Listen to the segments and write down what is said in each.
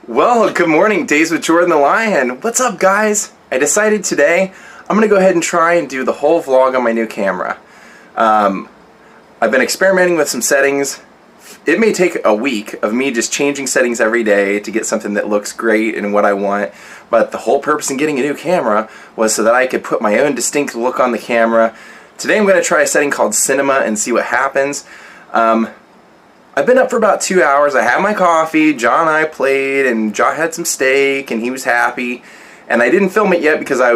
Well, good morning, Daze with Jordan the Lion. What's up, guys? I decided today I'm going to go ahead and try and do the whole vlog on my new camera. I've been experimenting with some settings. It may take a week of me just changing settings every day to get something that looks great and what I want, but the whole purpose in getting a new camera was so that I could put my own distinct look on the camera. Today I'm going to try a setting called Cinema and see what happens. I've been up for about 2 hours. I had my coffee, John and I played, and John had some steak, and he was happy. And I didn't film it yet because I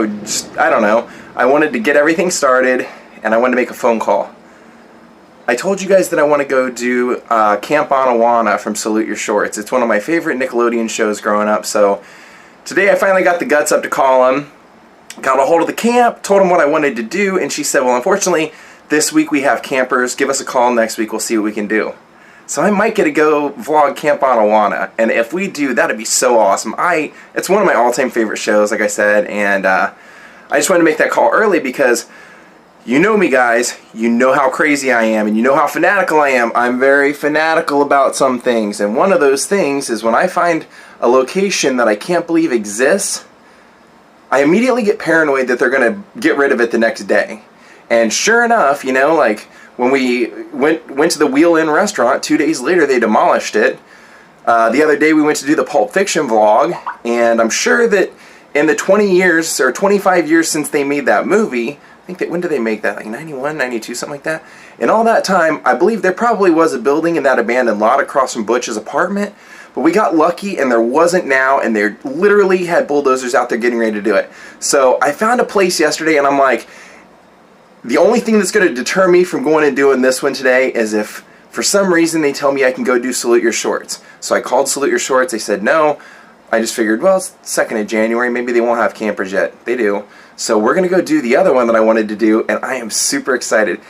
don't know. I wanted to get everything started, and I wanted to make a phone call. I told you guys that I want to go do Camp Anawana from Salute Your Shorts. It's one of my favorite Nickelodeon shows growing up, so today I finally got the guts up to call him. Got a hold of the camp, told him what I wanted to do, and she said, well, unfortunately, this week we have campers. Give us a call next week. We'll see what we can do. So I might get to go vlog Camp Anawana, and if we do, that'd be so awesome. It's one of my all-time favorite shows, like I said, and I just wanted to make that call early because you know me, guys. You know how crazy I am, and you know how fanatical I am. I'm very fanatical about some things, and one of those things is when I find a location that I can't believe exists, I immediately get paranoid that they're going to get rid of it the next day. And sure enough, you know, like when we went to the Wheel Inn restaurant, 2 days later they demolished it. The other day we went to do the Pulp Fiction vlog, and I'm sure that in the 20 years or 25 years since they made that movie, I think that, when did they make that? Like 91, 92, something like that? In all that time, I believe there probably was a building in that abandoned lot across from Butch's apartment, but we got lucky and there wasn't now, and they literally had bulldozers out there getting ready to do it. So I found a place yesterday, and I'm like, the only thing that's going to deter me from going and doing this one today is if for some reason they tell me I can go do Salute Your Shorts. So I called Salute Your Shorts. They said no. I just figured, well, it's 2nd of January. Maybe they won't have campers yet. They do. So we're going to go do the other one that I wanted to do, and I am super excited.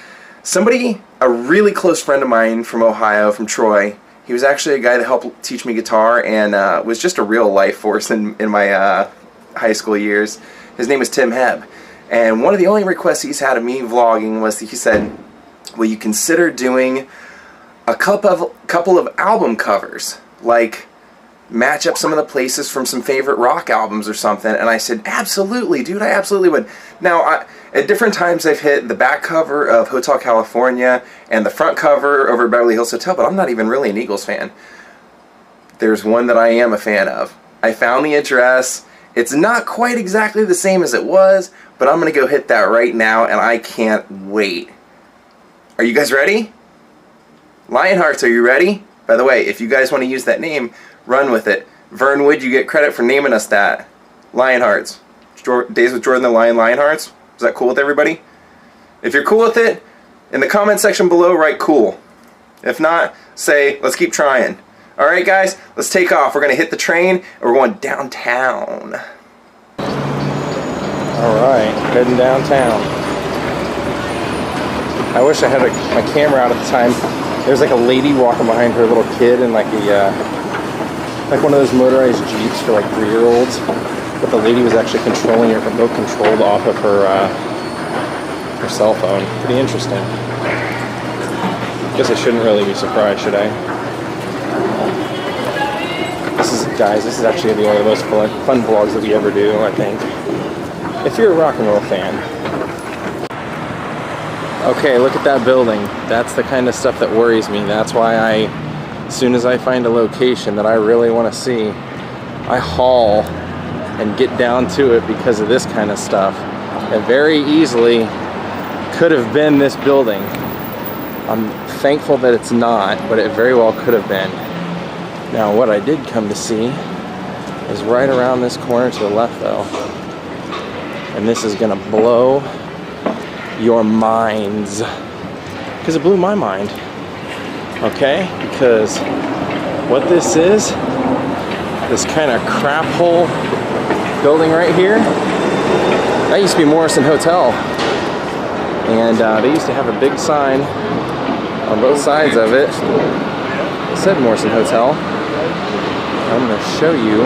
Somebody, a really close friend of mine from Ohio, from Troy, he was actually a guy that helped teach me guitar and was just a real life force in my high school years. His name is Tim Hebb. And one of the only requests he's had of me vlogging was that he said, will you consider doing a couple of album covers? Like, match up some of the places from some favorite rock albums or something. And I said, absolutely, dude, I absolutely would. Now, at different times I've hit the back cover of Hotel California and the front cover over Beverly Hills Hotel, but I'm not even really an Eagles fan. There's one that I am a fan of. I found the address. It's not quite exactly the same as it was, but I'm going to go hit that right now, and I can't wait. Are you guys ready? Lionhearts, are you ready? By the way, if you guys want to use that name, run with it. Vern Wood, you get credit for naming us that. Lionhearts. Daze with Jordan the Lion, Lionhearts. Is that cool with everybody? If you're cool with it, in the comment section below, write cool. If not, say, let's keep trying. Alright guys, let's take off. We're going to hit the train, and we're going downtown. Alright, heading downtown. I wish I had my camera out at the time. There's like a lady walking behind her little kid in like like one of those motorized Jeeps for like 3-year-olds. But the lady was actually controlling her remote controlled off of her cell phone. Pretty interesting. Guess I shouldn't really be surprised, should I? This is actually going to be one of the most fun vlogs that we ever do, I think. If you're a rock and roll fan. Okay, look at that building. That's the kind of stuff that worries me. That's why as soon as I find a location that I really want to see, I haul and get down to it because of this kind of stuff. It very easily could have been this building. I'm thankful that it's not, but it very well could have been. Now, what I did come to see is right around this corner to the left, though. And this is gonna blow your minds. Because it blew my mind. Okay? Because what this is, this kind of crap hole building right here, that used to be Morrison Hotel. And they used to have a big sign on both sides of it. It said Morrison Hotel. I'm going to show you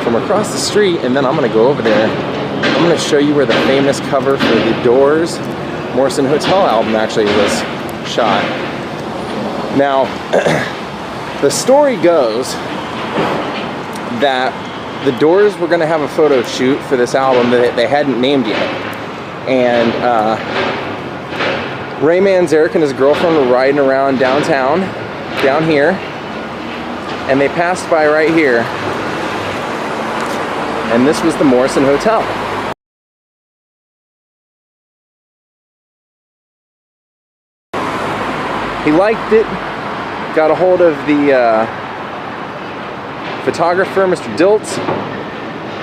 from across the street, and then I'm going to go over there. I'm going to show you where the famous cover for the Doors Morrison Hotel album actually was shot. Now, the story goes that the Doors were going to have a photo shoot for this album that they hadn't named yet. And Ray Manzarek and his girlfriend were riding around downtown, down here, and they passed by right here. And this was the Morrison Hotel. He liked it, got a hold of the photographer, Mr. Diltz,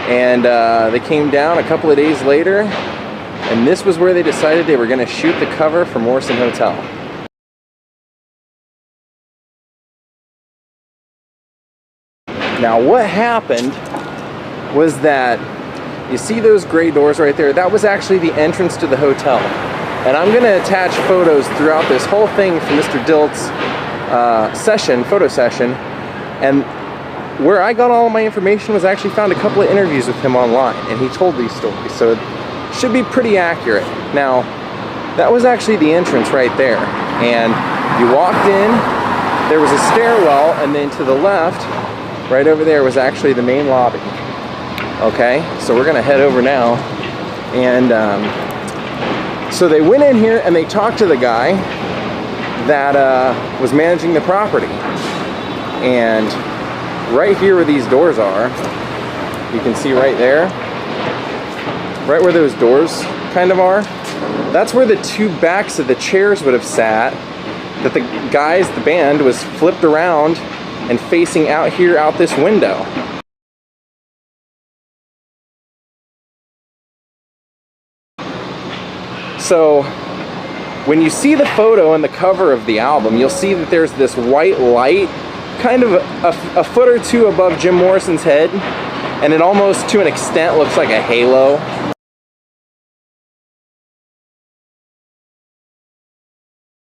and they came down a couple of days later, and this was where they decided they were going to shoot the cover for Morrison Hotel. Now what happened was that, you see those gray doors right there? That was actually the entrance to the hotel. And I'm going to attach photos throughout this whole thing from Mr. Dilt's photo session. And where I got all of my information was I actually found a couple of interviews with him online, and he told these stories, so it should be pretty accurate. Now, that was actually the entrance right there. And you walked in, there was a stairwell, and then to the left, right over there was actually the main lobby. Okay, so we're going to head over now. And so they went in here and they talked to the guy that was managing the property. And right here where these doors are, you can see right there, right where those doors kind of are, that's where the two backs of the chairs would have sat, that the guys, the band, was flipped around and facing out here, out this window. So when you see the photo and the cover of the album, you'll see that there's this white light kind of a foot or two above Jim Morrison's head, and it almost to an extent looks like a halo.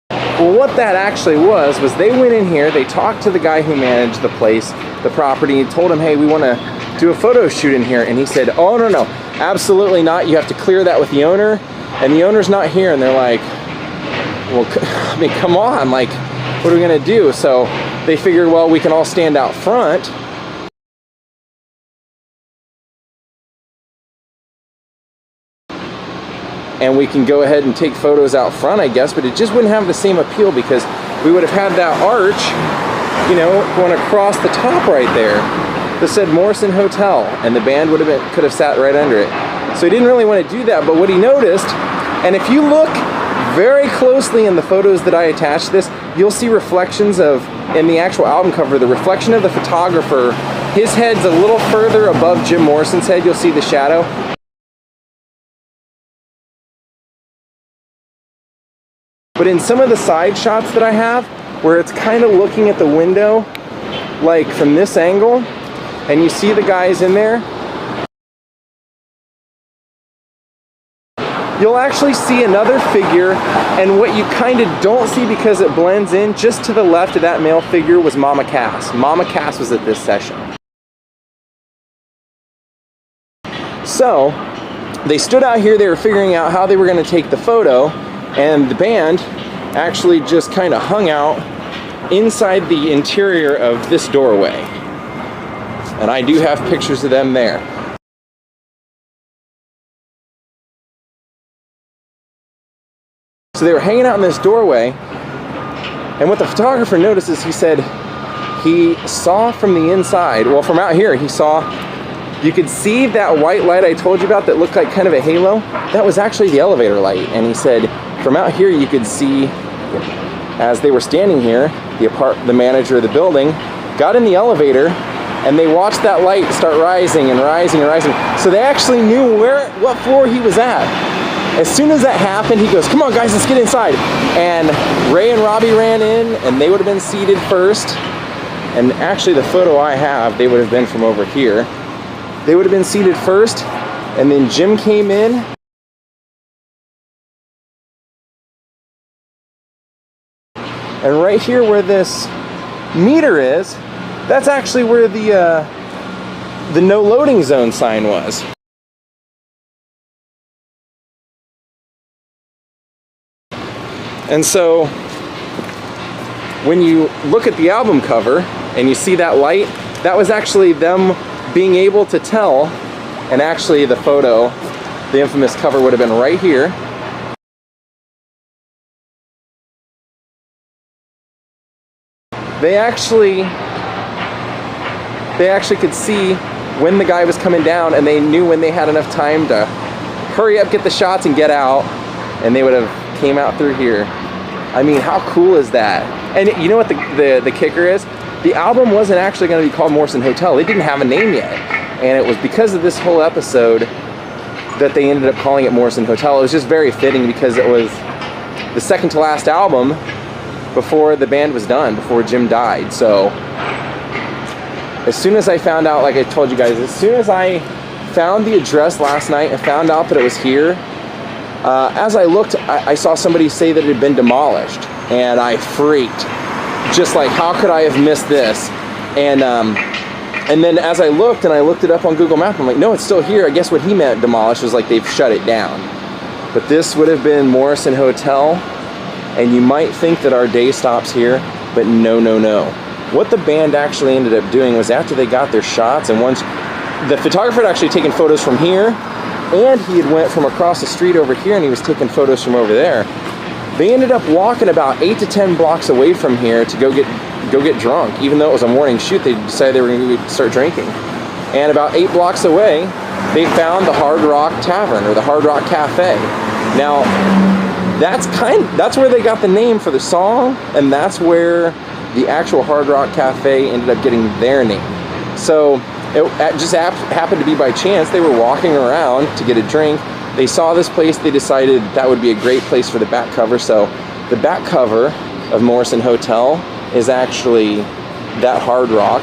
Well, what that actually was they went in here, they talked to the guy who managed the place, the property, and told him, hey, we want to do a photo shoot in here. And he said, oh, no, absolutely not. You have to clear that with the owner. And the owner's not here. And they're like, well, I mean, come on, like, what are we going to do? So they figured, well, we can all stand out front. And we can go ahead and take photos out front, I guess, but it just wouldn't have the same appeal because we would have had that arch, you know, going across the top right there that said Morrison Hotel, and the band could have sat right under it. So he didn't really want to do that, but what he noticed, and if you look very closely in the photos that I attached to this, you'll see reflections of, in the actual album cover, the reflection of the photographer. His head's a little further above Jim Morrison's head. You'll see the shadow. But in some of the side shots that I have, where it's kind of looking at the window, like from this angle, and you see the guys in there, you'll actually see another figure, and what you kind of don't see because it blends in, just to the left of that male figure was Mama Cass. Mama Cass was at this session. So, they stood out here, they were figuring out how they were going to take the photo, and the band actually just kind of hung out inside the interior of this doorway. And I do have pictures of them there. So they were hanging out in this doorway, and what the photographer noticed is he said he saw from the inside, well, from out here, he saw, you could see that white light I told you about that looked like kind of a halo. That was actually the elevator light. And he said from out here you could see, as they were standing here, the manager of the building got in the elevator, and they watched that light start rising and rising and rising. So they actually knew what floor he was at. As soon as that happened, he goes, come on guys, let's get inside. And Ray and Robbie ran in, and they would have been seated first. And actually the photo I have, they would have been from over here. They would have been seated first, and then Jim came in. And right here where this meter is, that's actually where the no loading zone sign was. And so when you look at the album cover and you see that light, that was actually them being able to tell, and actually the photo, the infamous cover would have been right here. They actually could see when the guy was coming down, and they knew when they had enough time to hurry up, get the shots, and get out, and they would have came out through here. I mean, how cool is that? And you know what the kicker is? The album wasn't actually going to be called Morrison Hotel. It didn't have a name yet. And it was because of this whole episode that they ended up calling it Morrison Hotel. It was just very fitting because it was the second to last album before the band was done, before Jim died. So as soon as I found out, like I told you guys, as soon as I found the address last night and found out that it was here, as I looked, I saw somebody say that it had been demolished, and I freaked. Just like, how could I have missed this? And then as I looked, and I looked it up on Google Maps, I'm like, no, it's still here. I guess what he meant demolished was like they've shut it down. But this would have been Morrison Hotel, and you might think that our day stops here, but no, no, no. What the band actually ended up doing was after they got their shots, and once the photographer had actually taken photos from here, and he had went from across the street over here, and he was taking photos from over there. They ended up walking about 8 to 10 blocks away from here to go get drunk. Even though it was a morning shoot, they decided they were going to start drinking. And about 8 blocks away, they found the Hard Rock Tavern, or the Hard Rock Cafe. Now, that's where they got the name for the song, and that's where the actual Hard Rock Cafe ended up getting their name. So it just happened to be by chance. They were walking around to get a drink. They saw this place. They decided that would be a great place for the back cover. So the back cover of Morrison Hotel is actually that Hard Rock.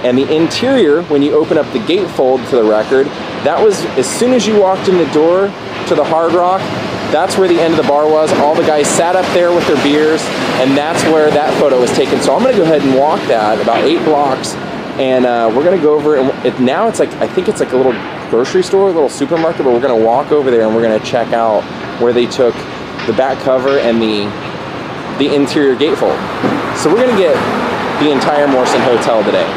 And the interior, when you open up the gatefold to the record, that was, as soon as you walked in the door to the Hard Rock, that's where the end of the bar was. All the guys sat up there with their beers, and that's where that photo was taken. So I'm gonna go ahead and walk that about 8 blocks, and we're gonna go over, and now it's like, I think it's like a little grocery store, a little supermarket, but we're gonna walk over there and we're gonna check out where they took the back cover and the interior gatefold. So we're gonna get the entire Morrison Hotel today.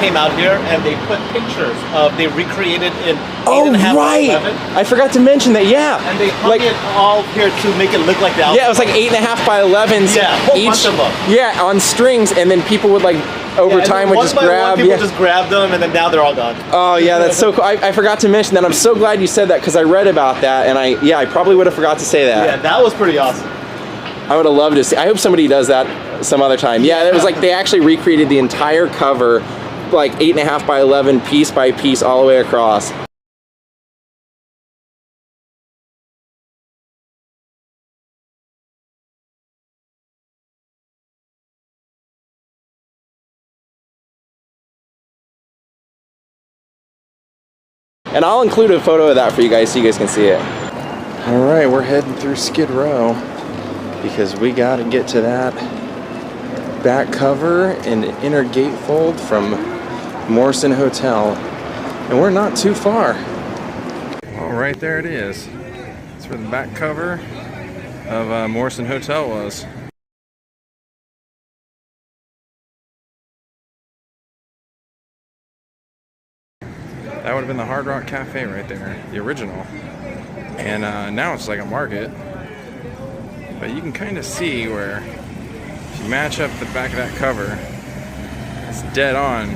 Came out here and they put pictures of, they recreated in 8.5 by 11. I forgot to mention that, yeah. And they hung it all here to make it look like the album. Yeah, it was like 8.5 by 11s. Yeah, a whole bunch of them. Yeah, on strings, and then people would like, over time would just grab. People just grabbed them, and then now they're all gone. Oh yeah, that's so cool. I forgot to mention that. I'm so glad you said that, because I read about that, and I probably would have forgot to say that. Yeah, that was pretty awesome. I would have loved to see. I hope somebody does that some other time. Yeah, it was like they actually recreated the entire cover, like 8.5 by 11, piece by piece, all the way across. And I'll include a photo of that for you guys so you guys can see it. All right, we're heading through Skid Row because we got to get to that back cover and inner gatefold from Morrison Hotel. And we're not too far. All right, there it is. That's where the back cover of Morrison Hotel was. That would have been the Hard Rock Cafe right there, the original. And now it's like a market. But you can kind of see where, if you match up the back of that cover, it's dead on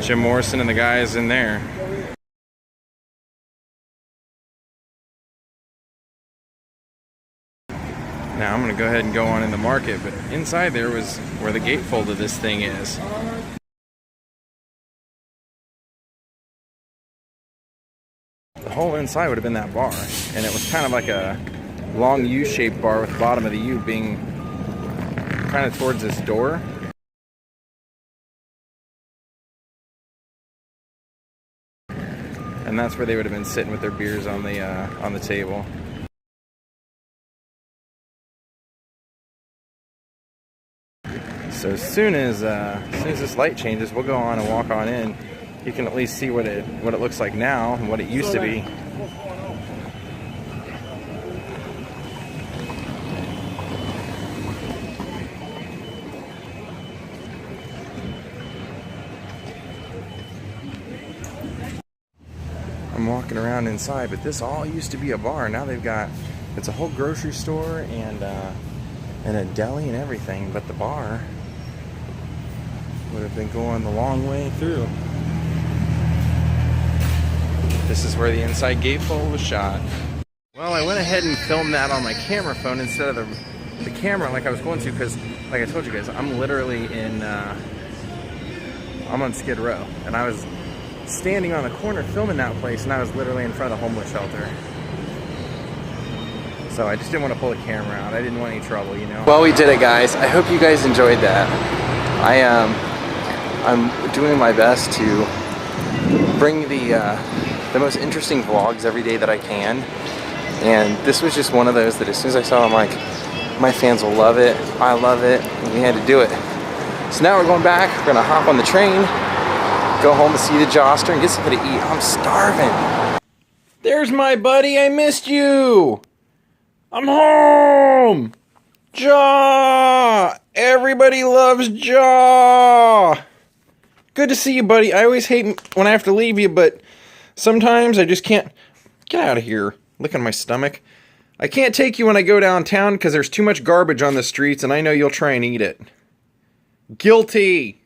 Jim Morrison and the guys in there. Now I'm going to go ahead and go on in the market, but inside there was where the gatefold of this thing is. The whole inside would have been that bar, and it was kind of like a long U-shaped bar with the bottom of the U being kind of towards this door. And that's where they would have been sitting with their beers on the table. So as soon as this light changes, we'll go on and walk on in. You can at least see what it looks like now and what it used to be. walking around inside, but this all used to be a bar. Now they've got, it's a whole grocery store and a deli and everything, but the bar would have been going the long way through. This is where the inside gatefold was shot. Well, I went ahead and filmed that on my camera phone instead of the camera like I was going to, because like I told you guys, I'm literally in, I'm on Skid Row, and I was standing on the corner filming that place, and I was literally in front of the homeless shelter. So I just didn't want to pull the camera out. I didn't want any trouble, you know. Well, we did it, guys. I hope you guys enjoyed that. I'm doing my best to bring the most interesting vlogs every day that I can. And this was just one of those that as soon as I saw it, I'm like, my fans will love it. I love it. And we had to do it. So now we're going back. We're gonna hop on the train, go home to see the Joster, and get something to eat. I'm starving. There's my buddy. I missed you. I'm home. Jaw. Everybody loves Jaw. Good to see you, buddy. I always hate when I have to leave you, but sometimes I just can't. Get out of here. Licking my stomach. I can't take you when I go downtown because there's too much garbage on the streets, and I know you'll try and eat it. Guilty.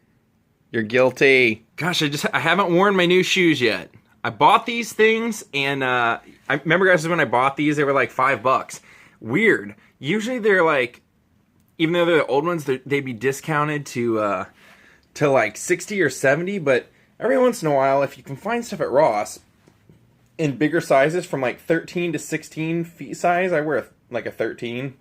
You're guilty. Gosh, I haven't worn my new shoes yet. I bought these things, and I remember, guys, when I bought these, they were like $5. Weird. Usually they're like, even though they're the old ones, they'd be discounted to like 60 or 70, but every once in a while, if you can find stuff at Ross in bigger sizes from like 13 to 16 feet size, I wear like a 13,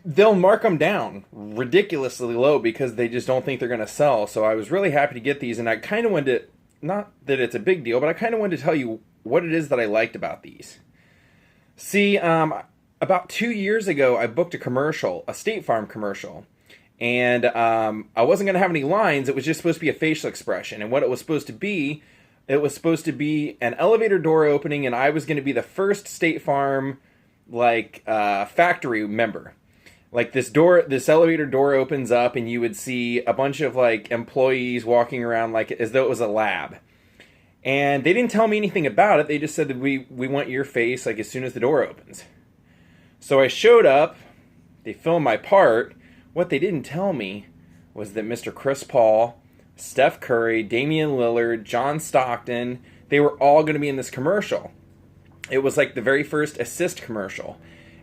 they'll mark them down ridiculously low because they just don't think they're going to sell. So I was really happy to get these, and I kind of wanted to, not that it's a big deal, but I kind of wanted to tell you what it is that I liked about these. See, about 2 years ago, I booked a commercial, a State Farm commercial, and I wasn't going to have any lines. It was just supposed to be a facial expression, and what it was supposed to be, it was supposed to be an elevator door opening, and I was going to be the first State Farm, like, factory member. Like, this elevator door opens up, and you would see a bunch of, like, employees walking around like as though it was a lab. And they didn't tell me anything about it. They just said that we want your face, like, as soon as the door opens. So I showed up. They filmed my part. What they didn't tell me was that Mr. Chris Paul, Steph Curry, Damian Lillard, John Stockton, they were all going to be in this commercial. It was like the very first assist commercial.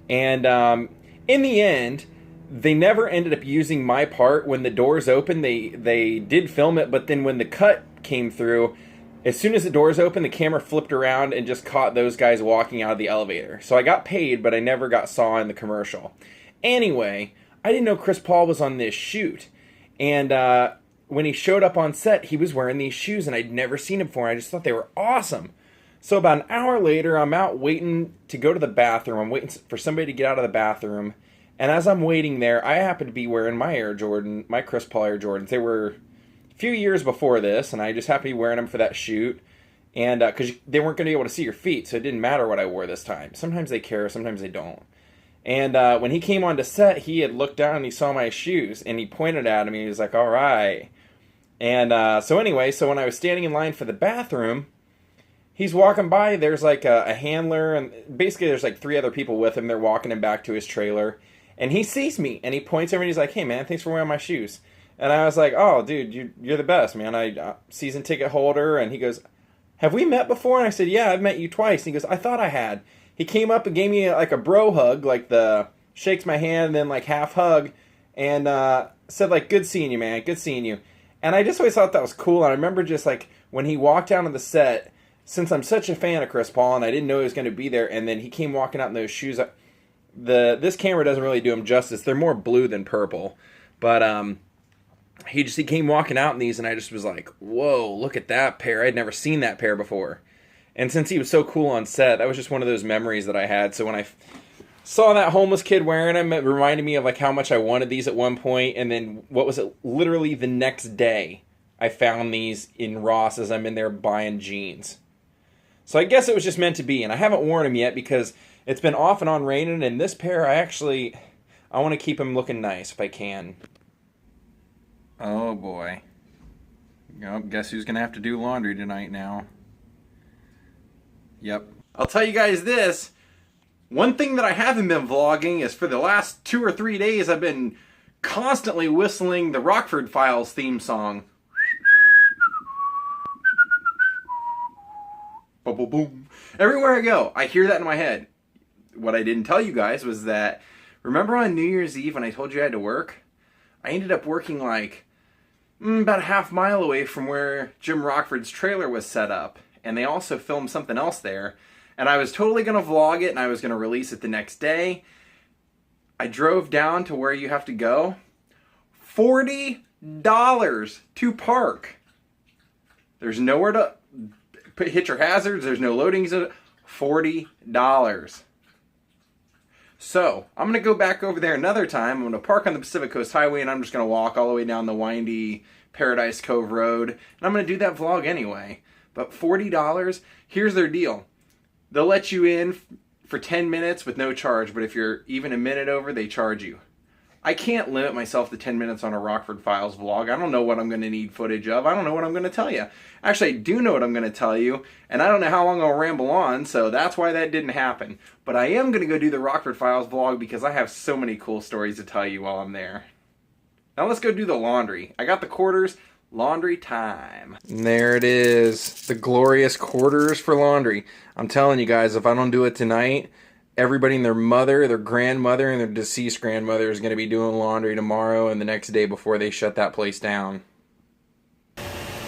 And in the end, they never ended up using my part. When the doors opened, they did film it, but then when the cut came through, as soon as the doors opened, the camera flipped around and just caught those guys walking out of the elevator. So I got paid, but I never saw in the commercial. Anyway, I didn't know Chris Paul was on this shoot. And when he showed up on set, he was wearing these shoes, and I'd never seen him before. I just thought they were awesome. So about an hour later, I'm out waiting to go to the bathroom. I'm waiting for somebody to get out of the bathroom. And as I'm waiting there, I happen to be wearing my my Chris Paul Air Jordans. They were a few years before this, and I just happened to be wearing them for that shoot. And because they weren't going to be able to see your feet, so it didn't matter what I wore this time. Sometimes they care, sometimes they don't. And when he came onto set, he had looked down and he saw my shoes, and he pointed at me. He was like, all right. And so anyway, so when I was standing in line for the bathroom, he's walking by. There's like a handler, and basically there's like 3 other people with him. They're walking him back to his trailer. And he sees me, and he points over, and he's like, hey, man, thanks for wearing my shoes. And I was like, oh, dude, you're the best, man. I season ticket holder. And he goes, have we met before? And I said, yeah, I've met you twice. And he goes, I thought I had. He came up and gave me like a bro hug, like shakes my hand and then like half hug, and said like, good seeing you, man, good seeing you. And I just always thought that was cool. And I remember just like when he walked down on the set, since I'm such a fan of Chris Paul and I didn't know he was going to be there, and then he came walking out in those shoes. This camera doesn't really do him justice. They're more blue than purple, but he came walking out in these, and I just was like, whoa, look at that pair. I'd never seen that pair before. And since he was so cool on set, that was just one of those memories that I had. So when I saw that homeless kid wearing them, it reminded me of like how much I wanted these at one point. And then what was it? Literally the next day, I found these in Ross as I'm in there buying jeans. So I guess it was just meant to be. And I haven't worn them yet because it's been off and on raining. And this pair, I want to keep them looking nice if I can. Oh boy. Guess who's going to have to do laundry tonight now? Yep. I'll tell you guys this. One thing that I haven't been vlogging is for the last 2 or 3 days I've been constantly whistling the Rockford Files theme song. Boom, boom, boom. Everywhere I go, I hear that in my head. What I didn't tell you guys was that, remember on New Year's Eve when I told you I had to work? I ended up working like about a half mile away from where Jim Rockford's trailer was set up. And they also filmed something else there. And I was totally going to vlog it and I was going to release it the next day. I drove down to where you have to go. $40 to park. There's nowhere to hit your hazards. There's no loading. $40. So, I'm going to go back over there another time. I'm going to park on the Pacific Coast Highway and I'm just going to walk all the way down the windy Paradise Cove Road. And I'm going to do that vlog anyway. But $40, here's their deal. They'll let you in for 10 minutes with no charge, but if you're even a minute over, they charge you. I can't limit myself to 10 minutes on a Rockford Files vlog. I don't know what I'm going to need footage of. I don't know what I'm going to tell you. Actually, I do know what I'm going to tell you, and I don't know how long I'll ramble on, so that's why that didn't happen. But I am going to go do the Rockford Files vlog because I have so many cool stories to tell you while I'm there. Now let's go do the laundry. I got the quarters. Laundry time. And there it is. The glorious quarters for laundry. I'm telling you guys, if I don't do it tonight, everybody and their mother, their grandmother, and their deceased grandmother is going to be doing laundry tomorrow and the next day before they shut that place down.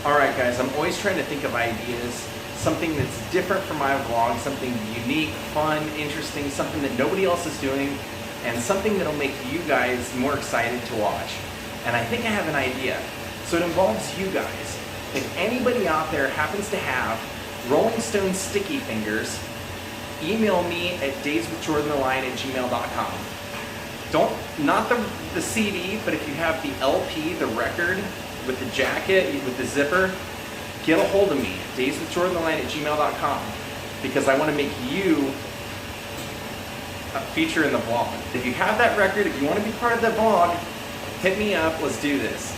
Alright guys, I'm always trying to think of ideas. Something that's different from my vlog, something unique, fun, interesting, something that nobody else is doing, and something that'll make you guys more excited to watch. And I think I have an idea. So it involves you guys. If anybody out there happens to have Rolling Stone sticky fingers, email me at dazewithjordantheline@gmail.com. Not the CD, but if you have the LP, the record, with the jacket, with the zipper, get a hold of me, dazewithjordantheline@gmail.com, because I want to make you a feature in the vlog. If you have that record, if you want to be part of the vlog, hit me up, let's do this.